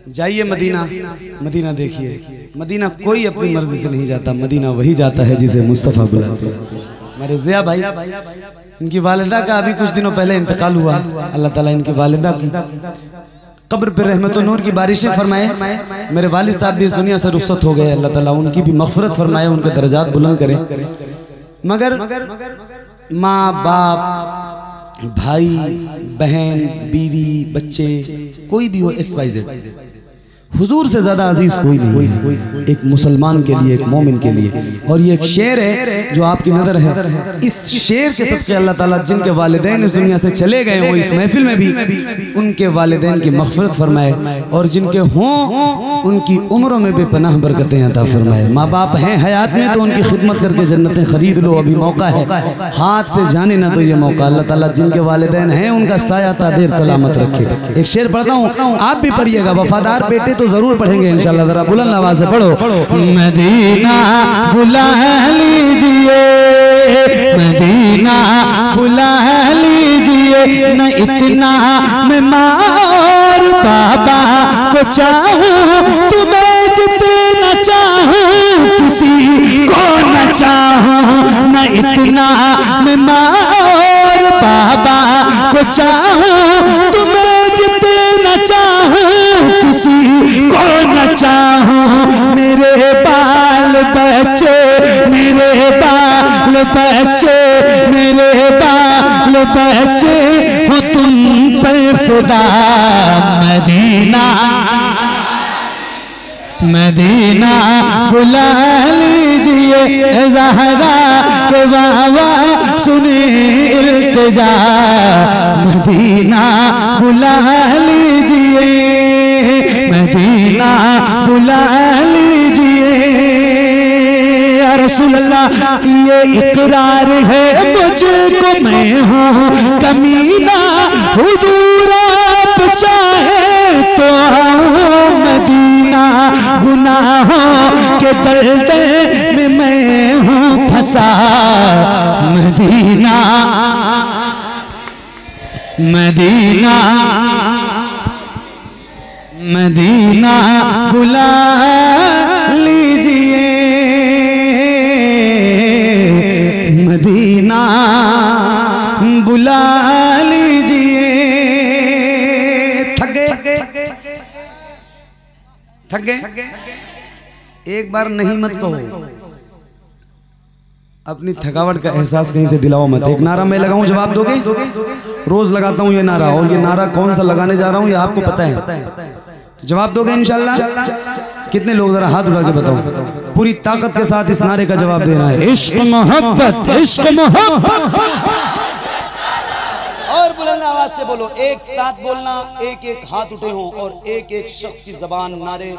जाइए Medina, Medina देखिए। Medina कोई अपनी मर्जी से नहीं जाता, मदीना वही जाता है जिसे मुस्तफ़ा बुलाते हैं। हमारे ज़िया भाई, इनकी वालिदा का अभी कुछ दिनों पहले इंतकाल हुआ। अल्लाह ताला इनकी वालिदा की कब्र पर रहमत व नूर की बारिशें फरमाए। मेरे वालिद साहब भी इस दुनिया से रुखसत हो गए। अल्लाह ताला उनकी भी मग़फ़िरत फरमाए, उनके दर्जात बुलंद करें। मगर माँ बाप, भाई बहन, बीवी, बच्चे, कोई भी हो, XYZ, हुजूर से ज़्यादा अजीज़ कोई नहीं है एक मुसलमान के लिए, एक मोमिन के लिए। और ये एक शेर है जो आपकी नज़र है। इस शेर के सदक़े अल्लाह ताला जिनके वालिदैन इस दुनिया से चले गए, वो इस महफिल में भी उनके वालिदैन की मग़फ़िरत फरमाए, और जिनके हों उनकी उम्रों में बेपनाह बरकतें अता फरमाए। माँ बाप हैं हयात में तो उनकी खिदमत करके जन्नतें खरीद लो, अभी मौका है, हाथ से जाने ना तो ये मौका। अल्लाह ताला जिनके वालिदैन हैं उनका साया तादेर सलामत रखे। एक शेर पढ़ता हूँ, आप भी पढ़िएगा। वफादार बेटे तो जरूर पढ़ेंगे इंशाल्लाह। जरा बुलंद आवाज से पढ़ो। मदीना बुला लीजिए, मदीना बुला लीजिए, न इतना मैं माँ और बाबा को चाहूं, तुम्हें जितना चाहूं किसी को न चाहूं, न इतना मैं माँ और बाबा को चाहूं, तुम्हें जितना चाहूं किसी को न चाहूं। मेरे बाल बच्चे, मेरे बाल बच्चे, मेरे बाल बच्चे हो तुम पर फिदा। मदीना मदीना बुला लीजिए, ज़हरा के बाबा सुने इल्तिजा। मदीना बुला लीजिए, मदीना बुला लीजिए। या रसूल अल्लाह ये इकरार है मुझको, मैं हूँ कमीना, हुजूर आप चाहे तो आओ मदीना। गुनाहों के दलदल में मैं हूँ फंसा। मदीना मदीना मदीना बुला लीजिए, मदीना बुला लीजिए। थक गए, थक गए? एक बार नहीं मत कहो, अपनी थकावट का एहसास कहीं से दिलाओ मत। एक नारा मैं लगाऊं, जवाब दोगे? रोज लगाता हूं ये नारा, और ये नारा कौन सा लगाने जा रहा हूं ये आपको पता है। जवाब दोगे इंशाल्लाह? कितने लोग, जरा हाथ उठा के बताओ। पूरी ताकत के साथ इस नारे का जवाब देना है। इश्क मोहब्बत, इश्क मोहब्बत। और बुलंद आवाज से बोलो, एक साथ बोलना, एक एक हाथ उठे हो और एक एक शख्स की जबान नारे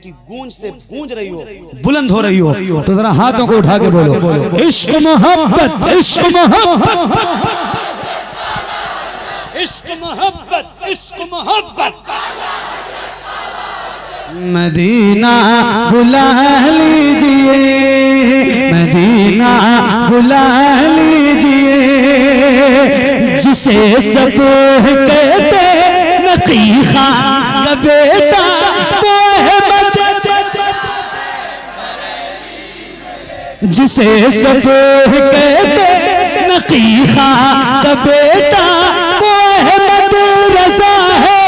की गूंज से गूंज रही हो, बुलंद हो रही हो। तो जरा हाथों को उठा के बोलो, इश्क मोहब्बत, इश्क मोहब्बत, इश्क मोहब्बत, इश्क मोहब्बत। मदीना बुला लीजिए, मदीना बुला लीजिए, जिसे सब कहते नकीखा का बेटा वो है जिसे सब कहते नकीखा का बेटा वो अहमद रज़ा है,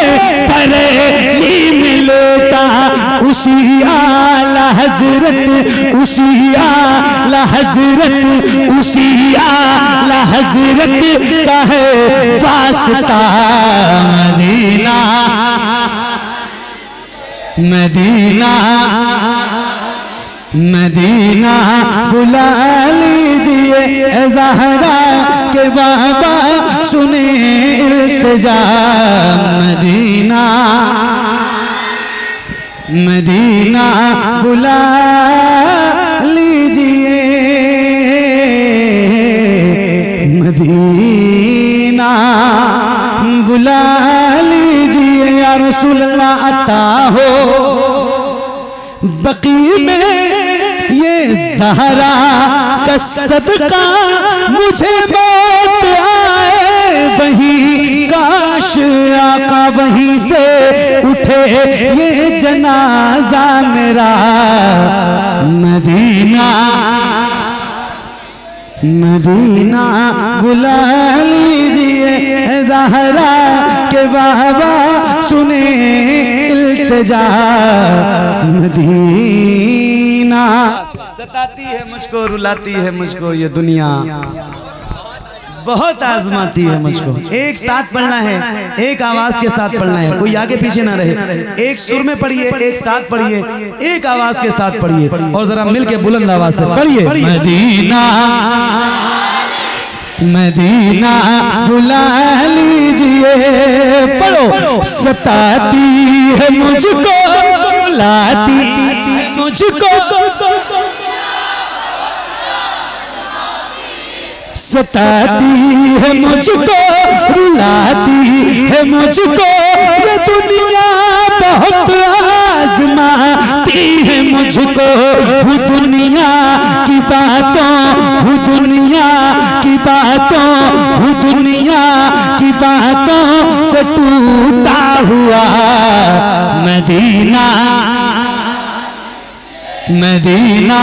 बरेली मिलता उसी आला हजरत, उसी आला हजरत, उसी आला हजरत का है वास्ता। मदीना मदीना मदीना बुला लीजिए, ज़हरा के बाबा सुने इल्तिजा। मदीना मदीना बुला लीजिए, मदीना बुला लीजिए। या रसूल अल्लाह अता हो बकी में ये ज़हरा का सदका, मुझे मौत आए वहीं काश आका वहीं से उठे ये जनाजा मेरा। मदीना मदीना बुला लीजिए ज़हरा के बाबा सुने इल्तिजा। मदीना सताती है मुझको, रुलाती है मुझको ये दुनिया, बहुत आजमाती है मुझको। एक साथ पढ़ना है, एक आवाज के साथ पढ़ना है, कोई आगे पीछे ना रहे। एक सुर में पढ़िए, एक साथ पढ़िए, एक आवाज के साथ पढ़िए और जरा मिलके बुलंद आवाज से पढ़िए। मदीना मदीना बुला लीजिए, पढ़ो। सताती है मुझको, रुलाती है मुझको, सताती है मुझको, रुलाती है मुझको ये दुनिया, बहुत आजमाती है मुझको। हूँ दुनिया की बातों, हूँ दुनिया की बातों, हूँ दुनिया की बातों से टूटा हुआ। मदीना मदीना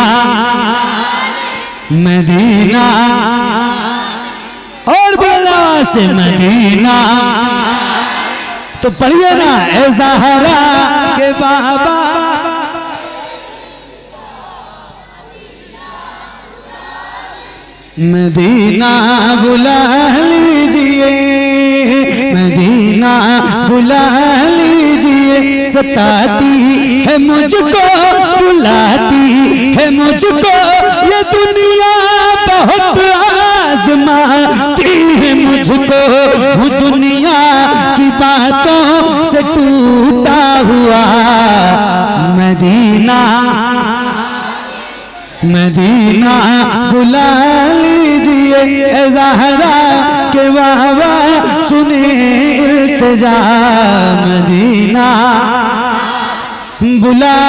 मदीना और बोला से मदीना, तो पढ़िए ना ए ज़हरा के बाबा। मदीना बुला लीजिए, मदीना बुला लीजिए। सताती है मुझको, बुलाती है मुझको ये दुनिया, बहुत आजमाती है मुझको। हूँ दुनिया की बातों से टूटा हुआ। मदीना मदीना बुला लीजिए ज़हरा के बाबा सुने इल्तिजा। मदीना बुला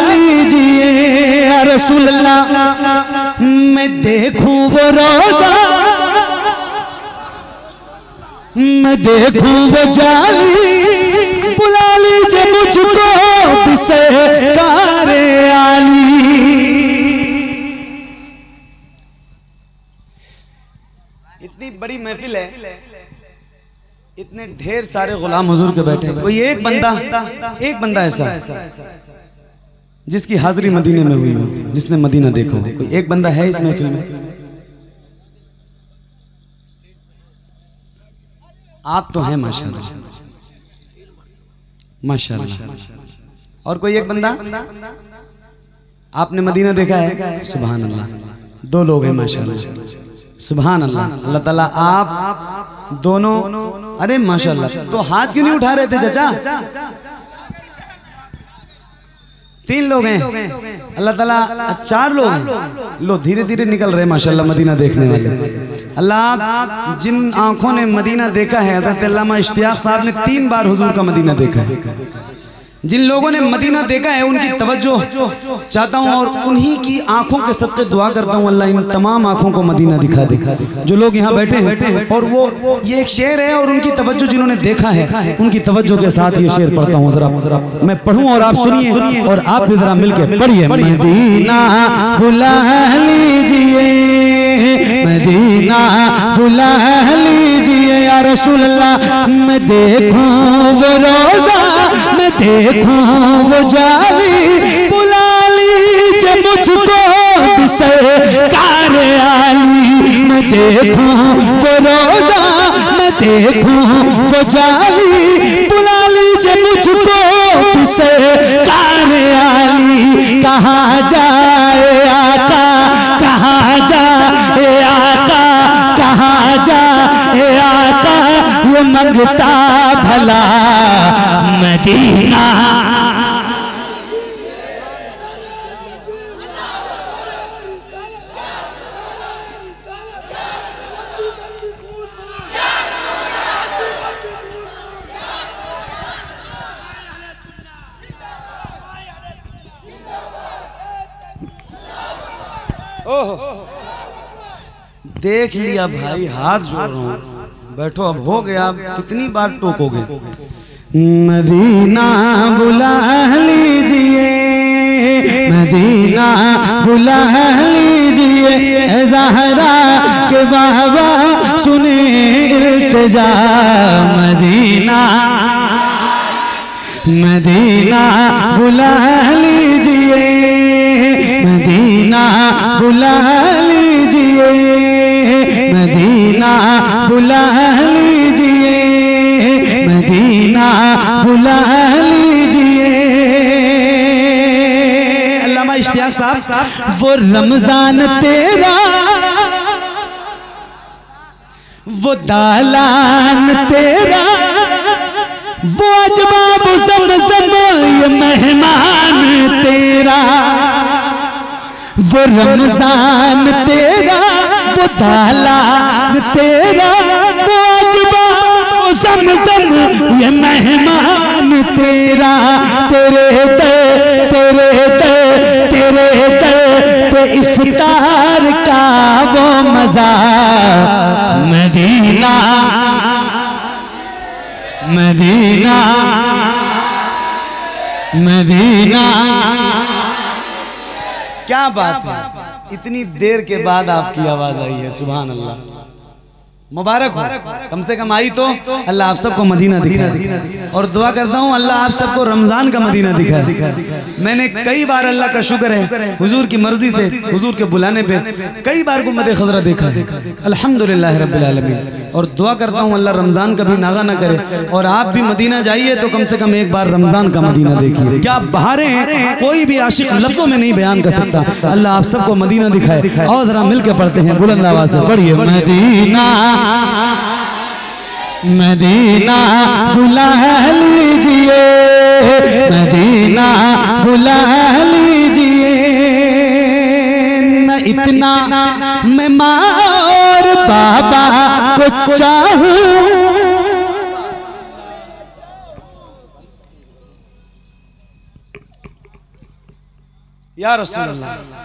लीजिए या रसूल अल्लाह, मैं देखूं वो रोज़ा, मैं देखूं वो जाली, बुला लीजिए मुझको बिसकारे आली। इतनी बड़ी महफिल है, इतने ढेर सारे गुलाम हुजूर के बैठे हैं, कोई एक बंदा ऐसा जिसकी हाजिरी मदीने में हुई हो, जिसने मदीना देखा हो, कोई एक बंदा है इस महफिल में? आप तो हैं माशाल्लाह माशाल्लाह। और कोई एक बंदा आपने मदीना देखा है? सुभान अल्लाह, दो लोग हैं माशाल्लाह, सुभान अल्लाह। अल्लाह ताला आप दोनों, अरे माशाल्लाह, तो हाथ क्यों नहीं उठा रहे थे चाचा? तीन लोग हैं, अल्लाह ताला चार लोग हैं। लो धीरे धीरे निकल रहे माशाल्लाह मदीना देखने वाले। अल्लाह जिन आंखों ने मदीना देखा है, हज़रत अल्लामा इश्तियाक साहब ने 3 बार हुजूर का मदीना देखा है। जिन लोगों ने मदीना देखा है उनकी तवज्जो चाहता हूँ और उन्हीं की आंखों के सदक़े दुआ करता हूँ, अल्लाह इन तमाम आंखों को मदीना दिखा दे जो लोग यहाँ बैठे हैं। और वो ये एक शेर है और उनकी तवज्जो जिन्होंने देखा है उनकी तवज्जो के साथ ये शेर पढ़ता हूँ। जरा मैं पढ़ूँ और आप सुनिए और आप भी जरा मिलकर पढ़िए। मदीना बुला लीजिए, मदीना बुला लीजिए या रसूल अल्लाह, मैं देखूं वो रोज़ा, मैं देखूं वो जाली, बुला लीजिए मुझको बिसरकार आली। मैं देखूं वो रोज़ा, मैं देखूं वो जाली, बुला लीजिए मुझको बिसरकार आली। कहाँ जाए आका, कहाँ जाए आका, कहाँ जाए आका, ये मंगता भला मदीना। ओह देख लिया भाई, हाथ जोड़ रहा हूं, बैठो, अब हो गया, कितनी बार टोकोगे। मदीना बुला लीजिए, मदीना बुला लीजिए, ज़हरा के बाबा सुने इल्तिजा। मदीना मदीना बुला लीजिए, मदीना बुला लीजिए, मदीना बुला लीजिए, मदीना बुला लीजिए। अल्लामा इश्तियाक साहब, वो रमजान तेरा, वो दालान तेरा, वो अजबाब ज़मज़म ये मेहमान तेरा। वो रमजान तेरा, वो दालान तेरा, वो अजबाब ज़मज़म ये मेहमान तेरा। तेरे दर तेरे दर तेरे दर पे इफ्तार का वो मज़ा। Medina Medina Medina. क्या बात है, इतनी देर के बाद आपकी आवाज आई है, सुभान अल्लाह। मुबारक हो, कम से कम आई तो अल्लाह आप सबको मदीना दिखाए। और दुआ करता हूँ अल्लाह आप सबको रमजान का मदीना दिखाए। मैंने कई बार, अल्लाह का शुक्र है, हुजूर की मर्जी से, हुजूर के बुलाने पे कई बार गुम्बद खज़रा देखा है, अल्हम्दुलिल्लाह रब्बिल आलमीन। और दुआ करता हूँ अल्लाह रमजान कभी नागा ना करे। और आप भी मदीना जाइए तो कम से कम एक बार रमजान का मदीना देखिए। क्या बहारें हैं, कोई भी आशिक लफ्जों में नहीं बयान कर सकता। अल्लाह आप सबको मदीना दिखाए। और जरा मिल के पढ़ते हैं बुलंद आवाज से, पढ़िए। मदीना मदीना बुला लीजिए, मदीना बुला लीजिए। न इतना मैं माँ और बाबा को चाहूं, या रसूल अल्लाह।